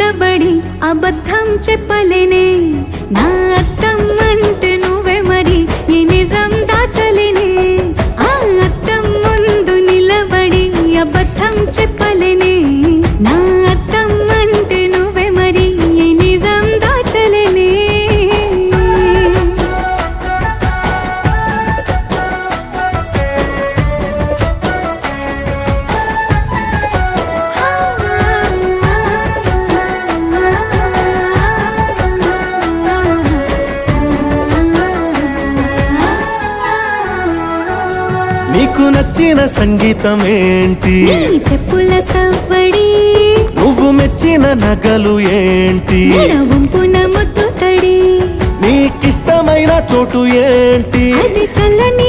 నిలబడి అబద్ధం చెప్పలేనే నా అద్దం అంటే నువ్వే మరి ఈ నిజం దాచలేనే ఆ అద్దం ముందు నిలబడి అబద్ధం చెప్పలేనే నా అద్దం అంటే నువ్వే మరి ఈ నిజం దాచలేనే నీకు నచ్చిన సంగీతం ఏంటి నీ చెప్పుల సవ్వడి నువ్వు మెచ్చిన నగలు ఏంటి వంపున ముద్దు తడి నీకిష్టమైన చోటు ఏంటి అది చల్లని